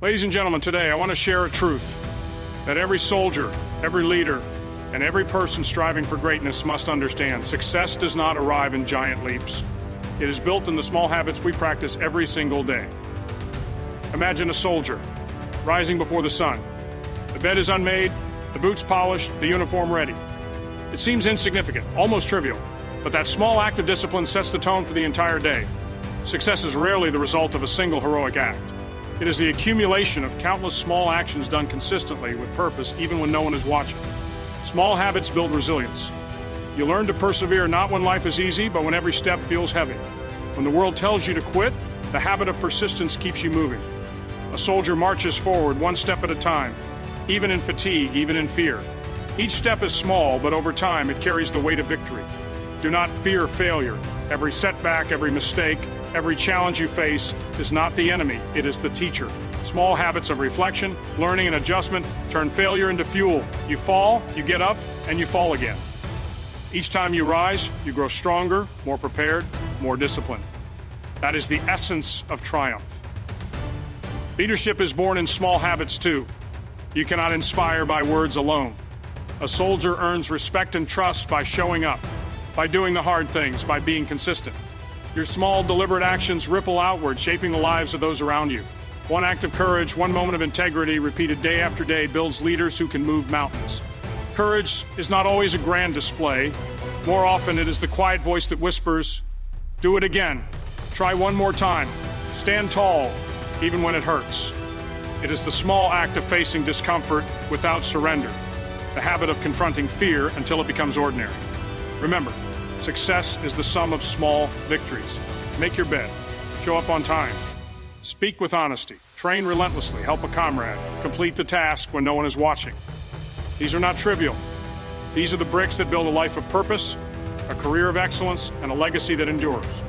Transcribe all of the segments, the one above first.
Ladies and gentlemen, today I want to share a truth that every soldier, every leader, and every person striving for greatness must understand. Success does not arrive in giant leaps. It is built in the small habits we practice every single day. Imagine a soldier rising before the sun. The bed is unmade, the boots polished, the uniform ready. It seems insignificant, almost trivial, but that small act of discipline sets the tone for the entire day. Success is rarely the result of a single heroic act. It is the accumulation of countless small actions done consistently with purpose even when no one is watching. Small habits build resilience. You learn to persevere not when life is easy, but when every step feels heavy. When the world tells you to quit, the habit of persistence keeps you moving. A soldier marches forward one step at a time, even in fatigue, even in fear. Each step is small, but over time it carries the weight of victory. Do not fear failure. Every setback, every mistake, every challenge you face is not the enemy, it is the teacher. Small habits of reflection, learning, and adjustment turn failure into fuel. You fall, you get up, and you fall again. Each time you rise, you grow stronger, more prepared, more disciplined. That is the essence of triumph. Leadership is born in small habits too. You cannot inspire by words alone. A soldier earns respect and trust by showing up, by doing the hard things, by being consistent. Your small, deliberate actions ripple outward, shaping the lives of those around you. One act of courage, one moment of integrity, repeated day after day, builds leaders who can move mountains. Courage is not always a grand display. More often, it is the quiet voice that whispers, "Do it again. Try one more time. Stand tall, even when it hurts." It is the small act of facing discomfort without surrender, the habit of confronting fear until it becomes ordinary. Remember, success is the sum of small victories. Make your bed. Show up on time. Speak with honesty. Train relentlessly. Help a comrade. Complete the task when no one is watching. These are not trivial. These are the bricks that build a life of purpose, a career of excellence, and a legacy that endures.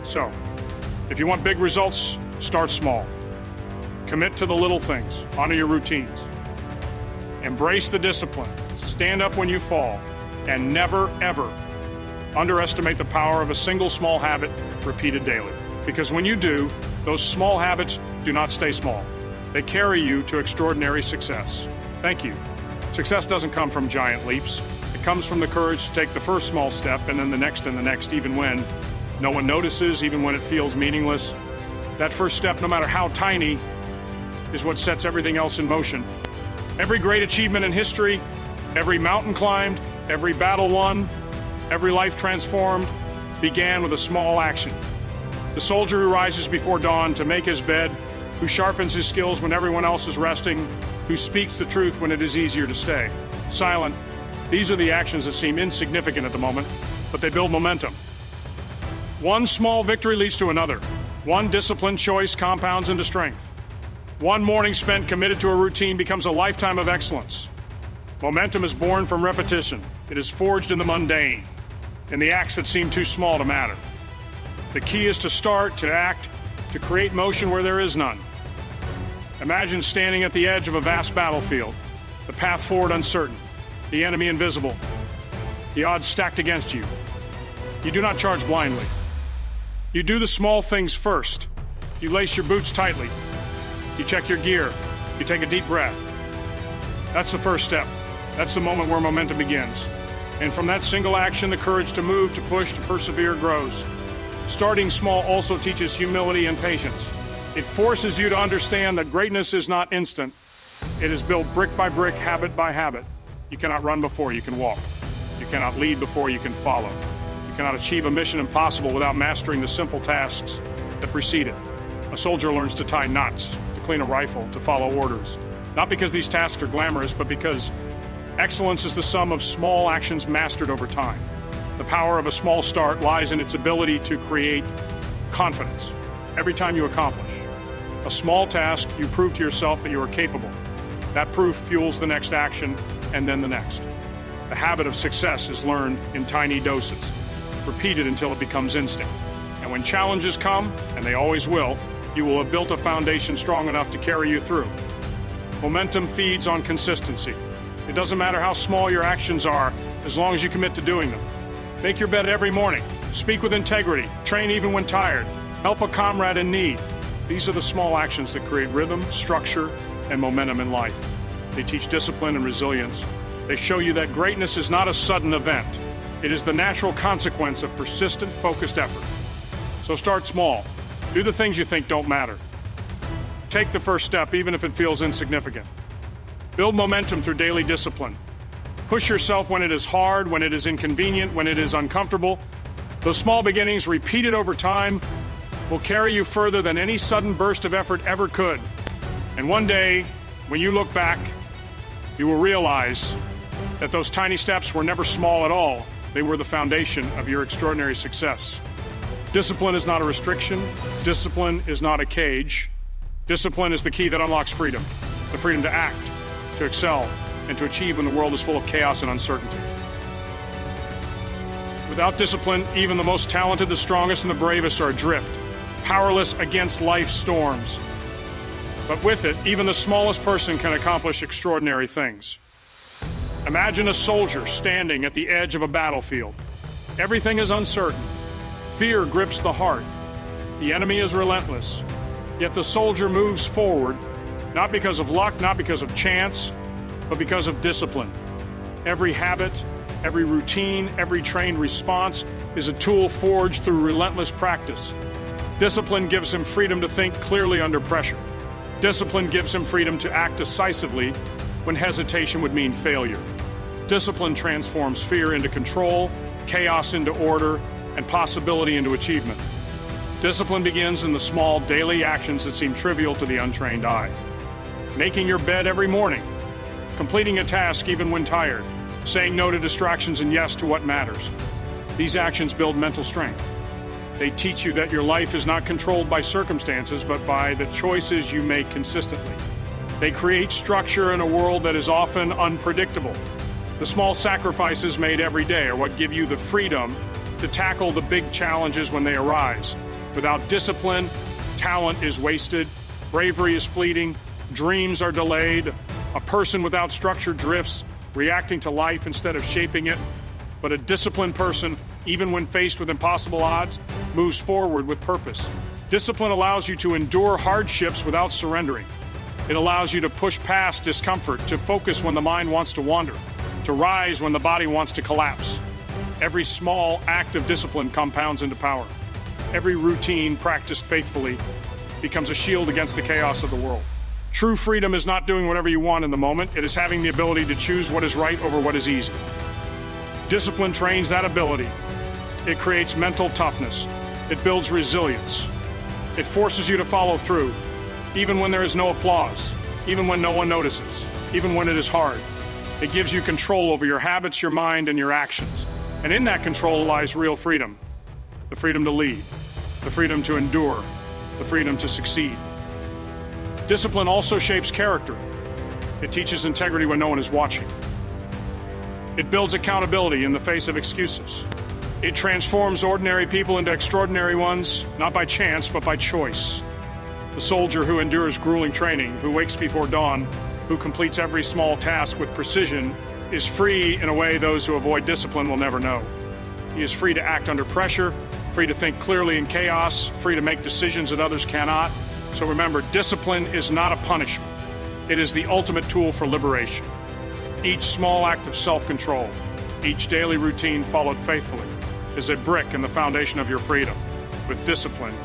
So, if you want big results, start small. Commit to the little things. Honor your routines. Embrace the discipline. Stand up when you fall. And never, ever underestimate the power of a single small habit repeated daily. Because when you do, those small habits do not stay small. They carry you to extraordinary success. Thank you. Success doesn't come from giant leaps. It comes from the courage to take the first small step and then the next, even when no one notices, even when it feels meaningless. That first step, no matter how tiny, is what sets everything else in motion. Every great achievement in history, every mountain climbed, every battle won, every life transformed, began with a small action. The soldier who rises before dawn to make his bed, who sharpens his skills when everyone else is resting, who speaks the truth when it is easier to stay silent. These are the actions that seem insignificant at the moment, but they build momentum. One small victory leads to another. One disciplined choice compounds into strength. One morning spent committed to a routine becomes a lifetime of excellence. Momentum is born from repetition. It is forged in the mundane, in the acts that seem too small to matter. The key is to start, to act, to create motion where there is none. Imagine standing at the edge of a vast battlefield, the path forward uncertain, the enemy invisible, the odds stacked against you. You do not charge blindly. You do the small things first. You lace your boots tightly. You check your gear. You take a deep breath. That's the first step. That's the moment where momentum begins. And from that single action, the courage to move, to push, to persevere grows. Starting small also teaches humility and patience. It forces you to understand that greatness is not instant. It is built brick by brick, habit by habit. You cannot run before you can walk. You cannot lead before you can follow. You cannot achieve a mission impossible without mastering the simple tasks that precede it. A soldier learns to tie knots, to clean a rifle, to follow orders. Not because these tasks are glamorous, but because excellence is the sum of small actions mastered over time. The power of a small start lies in its ability to create confidence. Every time you accomplish a small task, you prove to yourself that you are capable. That proof fuels the next action and then the next. The habit of success is learned in tiny doses, repeated until it becomes instinct. And when challenges come, and they always will, you will have built a foundation strong enough to carry you through. Momentum feeds on consistency. It doesn't matter how small your actions are, as long as you commit to doing them. Make your bed every morning. Speak with integrity. Train even when tired. Help a comrade in need. These are the small actions that create rhythm, structure, and momentum in life. They teach discipline and resilience. They show you that greatness is not a sudden event. It is the natural consequence of persistent, focused effort. So start small. Do the things you think don't matter. Take the first step, even if it feels insignificant. Build momentum through daily discipline. Push yourself when it is hard, when it is inconvenient, when it is uncomfortable. Those small beginnings, repeated over time, will carry you further than any sudden burst of effort ever could. And one day, when you look back, you will realize that those tiny steps were never small at all. They were the foundation of your extraordinary success. Discipline is not a restriction. Discipline is not a cage. Discipline is the key that unlocks freedom. The freedom to act, to excel, and to achieve when the world is full of chaos and uncertainty. Without discipline, even the most talented, the strongest, and the bravest are adrift, powerless against life's storms. But with it, even the smallest person can accomplish extraordinary things. Imagine a soldier standing at the edge of a battlefield. Everything is uncertain. Fear grips the heart. The enemy is relentless. Yet the soldier moves forward, not because of luck, not because of chance, but because of discipline. Every habit, every routine, every trained response is a tool forged through relentless practice. Discipline gives him freedom to think clearly under pressure. Discipline gives him freedom to act decisively when hesitation would mean failure. Discipline transforms fear into control, chaos into order, and possibility into achievement. Discipline begins in the small daily actions that seem trivial to the untrained eye. Making your bed every morning, completing a task even when tired, saying no to distractions and yes to what matters. These actions build mental strength. They teach you that your life is not controlled by circumstances, but by the choices you make consistently. They create structure in a world that is often unpredictable. The small sacrifices made every day are what give you the freedom to tackle the big challenges when they arise. Without discipline, talent is wasted, bravery is fleeting, dreams are delayed. A person without structure drifts, reacting to life instead of shaping it. But a disciplined person, even when faced with impossible odds, moves forward with purpose. Discipline allows you to endure hardships without surrendering. It allows you to push past discomfort, to focus when the mind wants to wander, to rise when the body wants to collapse. Every small act of discipline compounds into power. Every routine practiced faithfully becomes a shield against the chaos of the world. True freedom is not doing whatever you want in the moment. It is having the ability to choose what is right over what is easy. Discipline trains that ability. It creates mental toughness. It builds resilience. It forces you to follow through, even when there is no applause, even when no one notices, even when it is hard. It gives you control over your habits, your mind, and your actions. And in that control lies real freedom. The freedom to lead, the freedom to endure, the freedom to succeed. Discipline also shapes character. It teaches integrity when no one is watching. It builds accountability in the face of excuses. It transforms ordinary people into extraordinary ones, not by chance, but by choice. The soldier who endures grueling training, who wakes before dawn, who completes every small task with precision, is free in a way those who avoid discipline will never know. He is free to act under pressure, free to think clearly in chaos, free to make decisions that others cannot. So remember, discipline is not a punishment. It is the ultimate tool for liberation. Each small act of self-control, each daily routine followed faithfully, is a brick in the foundation of your freedom. With discipline,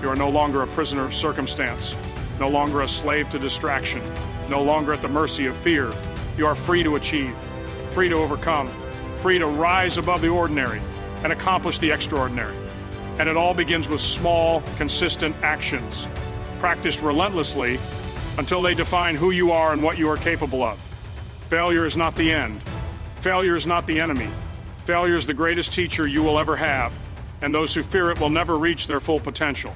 you are no longer a prisoner of circumstance, no longer a slave to distraction, no longer at the mercy of fear. You are free to achieve, free to overcome, free to rise above the ordinary and accomplish the extraordinary. And it all begins with small, consistent actions, practiced relentlessly until they define who you are and what you are capable of. Failure is not the end. Failure is not the enemy. Failure is the greatest teacher you will ever have, and those who fear it will never reach their full potential.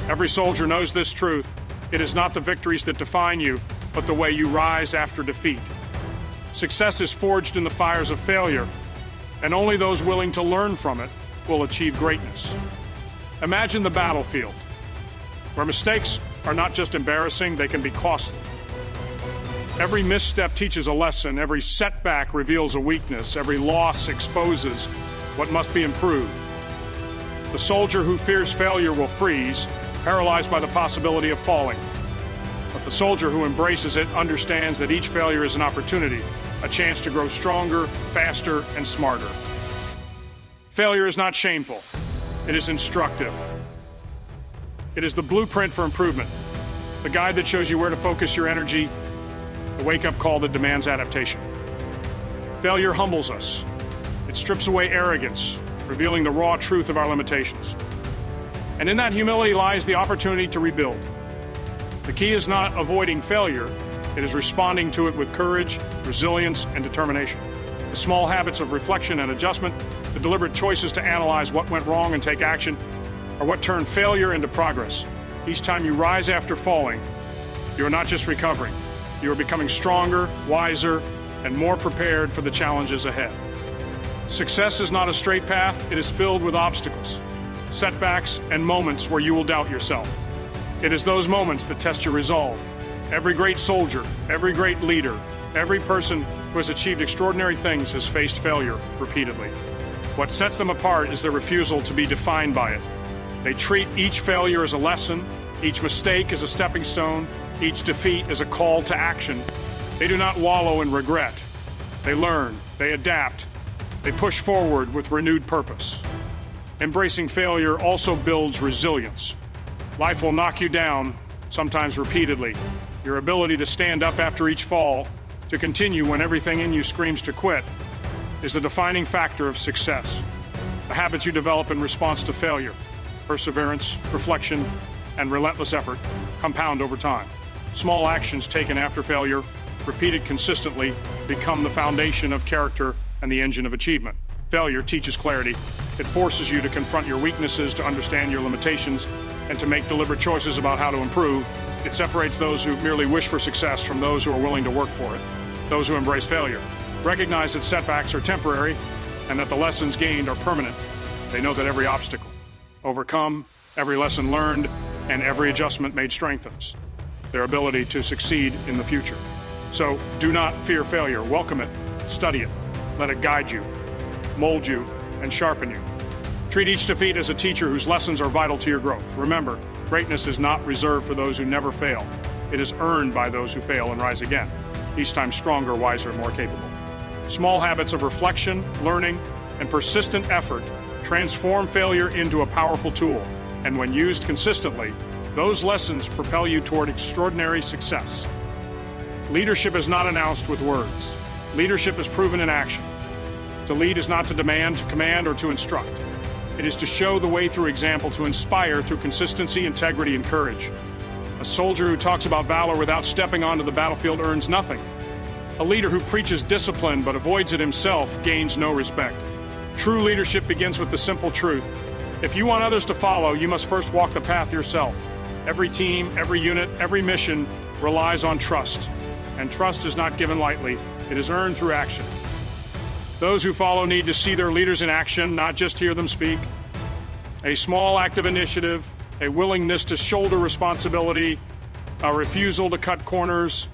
Every soldier knows this truth. It is not the victories that define you, but the way you rise after defeat. Success is forged in the fires of failure, and only those willing to learn from it will achieve greatness. Imagine the battlefield, where mistakes are not just embarrassing, they can be costly. Every misstep teaches a lesson, every setback reveals a weakness, every loss exposes what must be improved. The soldier who fears failure will freeze, paralyzed by the possibility of falling. But the soldier who embraces it understands that each failure is an opportunity, a chance to grow stronger, faster, and smarter. Failure is not shameful. It is instructive. It is the blueprint for improvement, the guide that shows you where to focus your energy, the wake-up call that demands adaptation. Failure humbles us. It strips away arrogance, revealing the raw truth of our limitations. And in that humility lies the opportunity to rebuild. The key is not avoiding failure, it is responding to it with courage, resilience, and determination. The small habits of reflection and adjustment, the deliberate choices to analyze what went wrong and take action, are what turn failure into progress. Each time you rise after falling, you are not just recovering, you are becoming stronger, wiser, and more prepared for the challenges ahead. Success is not a straight path, it is filled with obstacles, setbacks, and moments where you will doubt yourself. It is those moments that test your resolve. Every great soldier, every great leader, every person who has achieved extraordinary things has faced failure repeatedly. What sets them apart is their refusal to be defined by it. They treat each failure as a lesson, each mistake as a stepping stone, each defeat as a call to action. They do not wallow in regret. They learn, they adapt, they push forward with renewed purpose. Embracing failure also builds resilience. Life will knock you down, sometimes repeatedly. Your ability to stand up after each fall, to continue when everything in you screams to quit, is the defining factor of success. The habits you develop in response to failure, perseverance, reflection, and relentless effort, compound over time. Small actions taken after failure, repeated consistently, become the foundation of character and the engine of achievement. Failure teaches clarity. It forces you to confront your weaknesses, to understand your limitations, and to make deliberate choices about how to improve. It separates those who merely wish for success from those who are willing to work for it. Those who embrace failure recognize that setbacks are temporary and that the lessons gained are permanent. They know that every obstacle overcome, every lesson learned, and every adjustment made strengthens their ability to succeed in the future. So do not fear failure. Welcome it, study it, let it guide you, mold you, and sharpen you. Treat each defeat as a teacher whose lessons are vital to your growth. Remember, greatness is not reserved for those who never fail. It is earned by those who fail and rise again, each time stronger, wiser, and more capable. Small habits of reflection, learning, and persistent effort transform failure into a powerful tool. And when used consistently, those lessons propel you toward extraordinary success. Leadership is not announced with words. Leadership is proven in action. To lead is not to demand, to command, or to instruct. It is to show the way through example, to inspire through consistency, integrity, and courage. A soldier who talks about valor without stepping onto the battlefield earns nothing. A leader who preaches discipline but avoids it himself gains no respect. True leadership begins with the simple truth. If you want others to follow, you must first walk the path yourself. Every team, every unit, every mission relies on trust. And trust is not given lightly. It is earned through action. Those who follow need to see their leaders in action, not just hear them speak. A small act of initiative, a willingness to shoulder responsibility, a refusal to cut corners.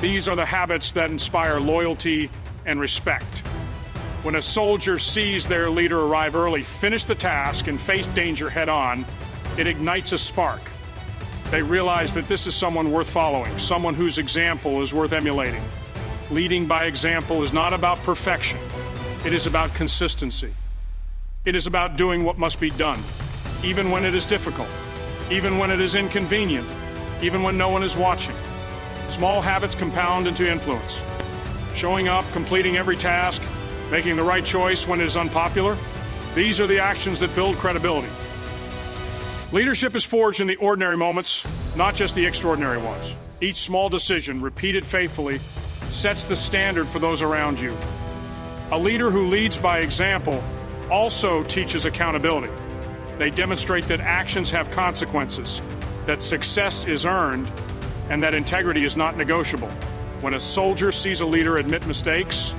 These are the habits that inspire loyalty and respect. When a soldier sees their leader arrive early, finish the task, and face danger head-on, it ignites a spark. They realize that this is someone worth following, someone whose example is worth emulating. Leading by example is not about perfection. It is about consistency. It is about doing what must be done, even when it is difficult, even when it is inconvenient, even when no one is watching. Small habits compound into influence. Showing up, completing every task, making the right choice when it is unpopular, these are the actions that build credibility. Leadership is forged in the ordinary moments, not just the extraordinary ones. Each small decision, repeated faithfully, sets the standard for those around you. A leader who leads by example also teaches accountability. They demonstrate that actions have consequences, that success is earned, and that integrity is not negotiable. When a soldier sees a leader admit mistakes,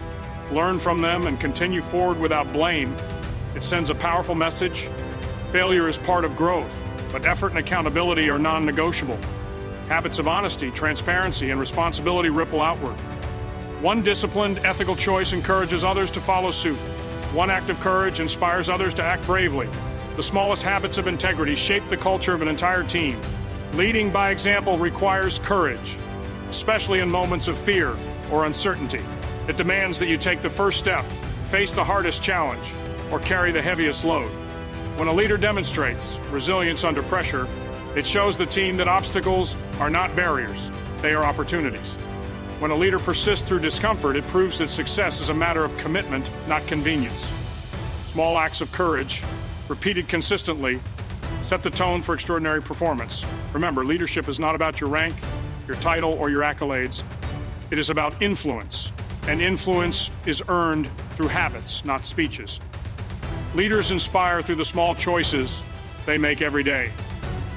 learn from them, and continue forward without blame, it sends a powerful message. Failure is part of growth, but effort and accountability are non-negotiable. Habits of honesty, transparency, and responsibility ripple outward. One disciplined, ethical choice encourages others to follow suit. One act of courage inspires others to act bravely. The smallest habits of integrity shape the culture of an entire team. Leading by example requires courage, especially in moments of fear or uncertainty. It demands that you take the first step, face the hardest challenge, or carry the heaviest load. When a leader demonstrates resilience under pressure, it shows the team that obstacles are not barriers, they are opportunities. When a leader persists through discomfort, it proves that success is a matter of commitment, not convenience. Small acts of courage, repeated consistently, set the tone for extraordinary performance. Remember, leadership is not about your rank, your title, or your accolades. It is about influence, and influence is earned through habits, not speeches. Leaders inspire through the small choices they make every day.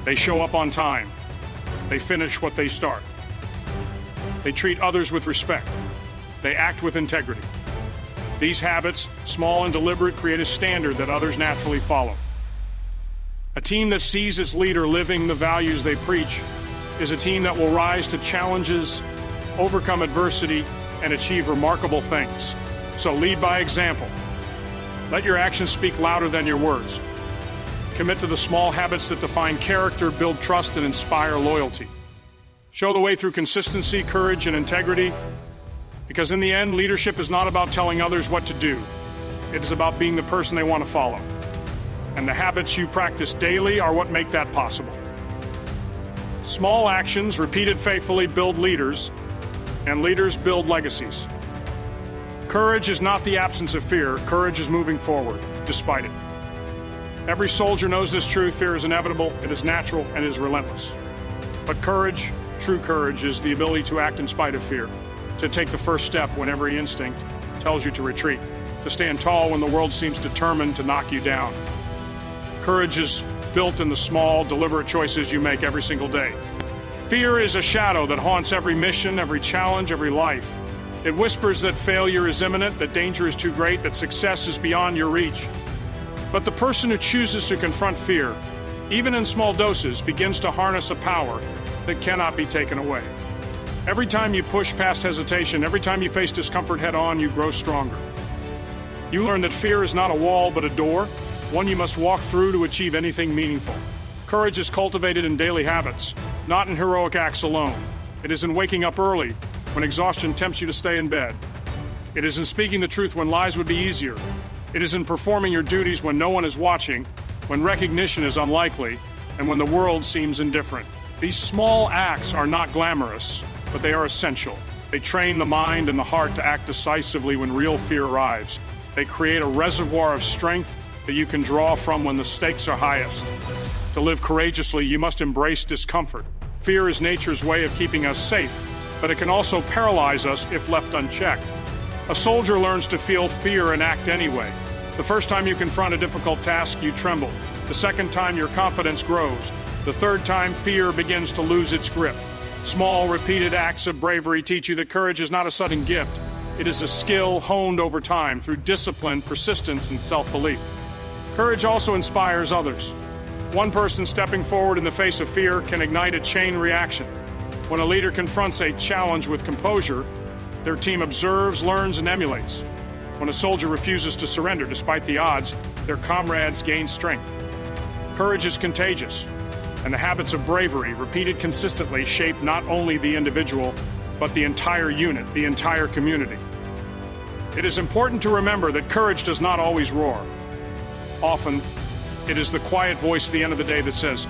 They show up on time. They finish what they start. They treat others with respect. They act with integrity. These habits, small and deliberate, create a standard that others naturally follow. A team that sees its leader living the values they preach is a team that will rise to challenges, overcome adversity, and achieve remarkable things. So lead by example. Let your actions speak louder than your words. Commit to the small habits that define character, build trust, and inspire loyalty. Show the way through consistency, courage, and integrity, because in the end, leadership is not about telling others what to do. It is about being the person they want to follow. And the habits you practice daily are what make that possible. Small actions, repeated faithfully, build leaders, and leaders build legacies. Courage is not the absence of fear. Courage is moving forward, despite it. Every soldier knows this truth. Fear is inevitable, it is natural, and it is relentless. But courage, true courage, is the ability to act in spite of fear, to take the first step when every instinct tells you to retreat, to stand tall when the world seems determined to knock you down. Courage is built in the small, deliberate choices you make every single day. Fear is a shadow that haunts every mission, every challenge, every life. It whispers that failure is imminent, that danger is too great, that success is beyond your reach. But the person who chooses to confront fear, even in small doses, begins to harness a power that cannot be taken away. Every time you push past hesitation, every time you face discomfort head-on, you grow stronger. You learn that fear is not a wall, but a door, one you must walk through to achieve anything meaningful. Courage is cultivated in daily habits, not in heroic acts alone. It is in waking up early, when exhaustion tempts you to stay in bed. It is in speaking the truth when lies would be easier. It is in performing your duties when no one is watching, when recognition is unlikely, and when the world seems indifferent. These small acts are not glamorous, but they are essential. They train the mind and the heart to act decisively when real fear arrives. They create a reservoir of strength that you can draw from when the stakes are highest. To live courageously, you must embrace discomfort. Fear is nature's way of keeping us safe, but it can also paralyze us if left unchecked. A soldier learns to feel fear and act anyway. The first time you confront a difficult task, you tremble. The second time, your confidence grows. The third time, fear begins to lose its grip. Small, repeated acts of bravery teach you that courage is not a sudden gift. It is a skill honed over time through discipline, persistence, and self-belief. Courage also inspires others. One person stepping forward in the face of fear can ignite a chain reaction. When a leader confronts a challenge with composure, their team observes, learns, and emulates. When a soldier refuses to surrender despite the odds, their comrades gain strength. Courage is contagious, and the habits of bravery, repeated consistently, shape not only the individual, but the entire unit, the entire community. It is important to remember that courage does not always roar. Often, it is the quiet voice at the end of the day that says,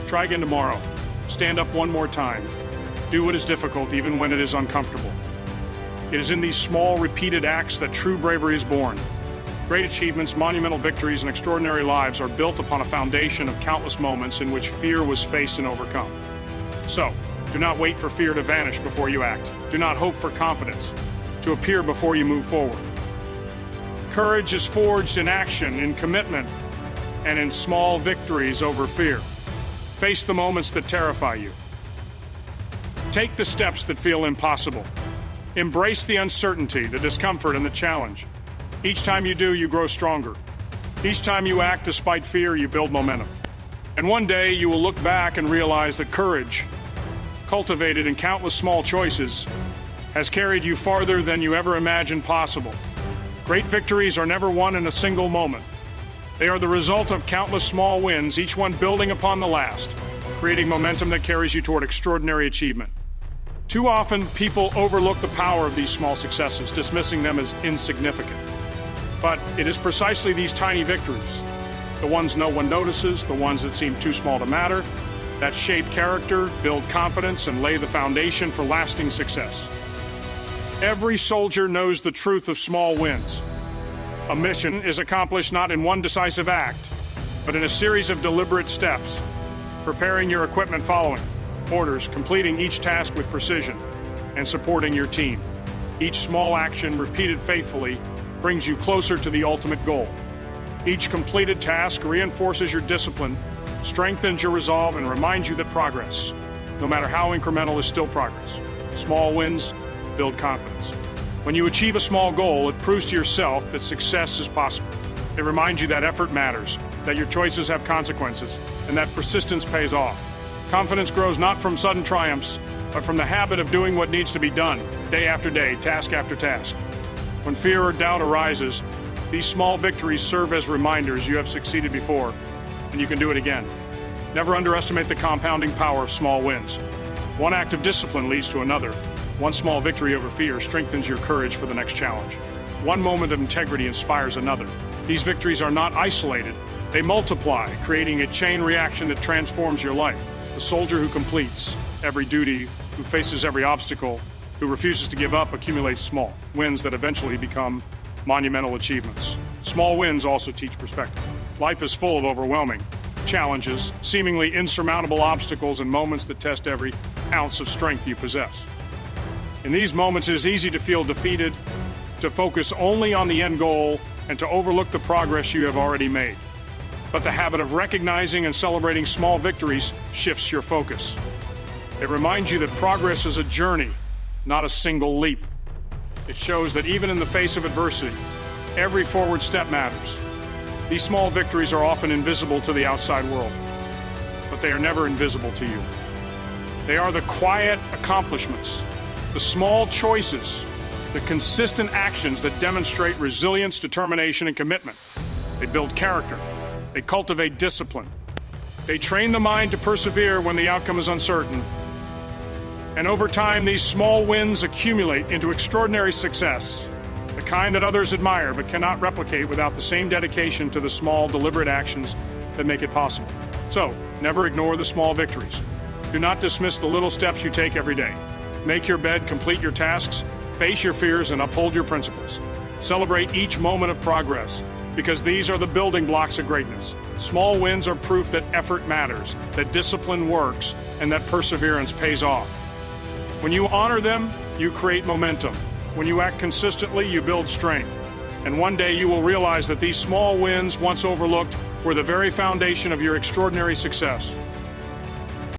"Try again tomorrow. Stand up one more time. Do what is difficult, even when it is uncomfortable." It is in these small, repeated acts that true bravery is born. Great achievements, monumental victories, and extraordinary lives are built upon a foundation of countless moments in which fear was faced and overcome. So, do not wait for fear to vanish before you act. Do not hope for confidence to appear before you move forward. Courage is forged in action, in commitment, and in small victories over fear. Face the moments that terrify you. Take the steps that feel impossible. Embrace the uncertainty, the discomfort, and the challenge. Each time you do, you grow stronger. Each time you act despite fear, you build momentum. And one day, you will look back and realize that courage, cultivated in countless small choices, has carried you farther than you ever imagined possible. Great victories are never won in a single moment. They are the result of countless small wins, each one building upon the last, creating momentum that carries you toward extraordinary achievement. Too often, people overlook the power of these small successes, dismissing them as insignificant. But it is precisely these tiny victories, the ones no one notices, the ones that seem too small to matter, that shape character, build confidence, and lay the foundation for lasting success. Every soldier knows the truth of small wins. A mission is accomplished not in one decisive act, but in a series of deliberate steps. Preparing your equipment following orders, completing each task with precision, and supporting your team. Each small action, repeated faithfully, brings you closer to the ultimate goal. Each completed task reinforces your discipline, strengthens your resolve, and reminds you that progress, no matter how incremental, is still progress. Small wins build confidence. When you achieve a small goal, it proves to yourself that success is possible. It reminds you that effort matters, that your choices have consequences, and that persistence pays off. Confidence grows not from sudden triumphs, but from the habit of doing what needs to be done, day after day, task after task. When fear or doubt arises, these small victories serve as reminders you have succeeded before, and you can do it again. Never underestimate the compounding power of small wins. One act of discipline leads to another. One small victory over fear strengthens your courage for the next challenge. One moment of integrity inspires another. These victories are not isolated. They multiply, creating a chain reaction that transforms your life. The soldier who completes every duty, who faces every obstacle, who refuses to give up, accumulates small wins that eventually become monumental achievements. Small wins also teach perspective. Life is full of overwhelming challenges, seemingly insurmountable obstacles, and moments that test every ounce of strength you possess. In these moments, it is easy to feel defeated, to focus only on the end goal, and to overlook the progress you have already made. But the habit of recognizing and celebrating small victories shifts your focus. It reminds you that progress is a journey, not a single leap. It shows that even in the face of adversity, every forward step matters. These small victories are often invisible to the outside world, but they are never invisible to you. They are the quiet accomplishments, the small choices, the consistent actions that demonstrate resilience, determination, and commitment. They build character. They cultivate discipline. They train the mind to persevere when the outcome is uncertain. And over time, these small wins accumulate into extraordinary success, the kind that others admire but cannot replicate without the same dedication to the small, deliberate actions that make it possible. So, never ignore the small victories. Do not dismiss the little steps you take every day. Make your bed, complete your tasks, face your fears, and uphold your principles. Celebrate each moment of progress, because these are the building blocks of greatness. Small wins are proof that effort matters, that discipline works, and that perseverance pays off. When you honor them, you create momentum. When you act consistently, you build strength. And one day you will realize that these small wins, once overlooked, were the very foundation of your extraordinary success.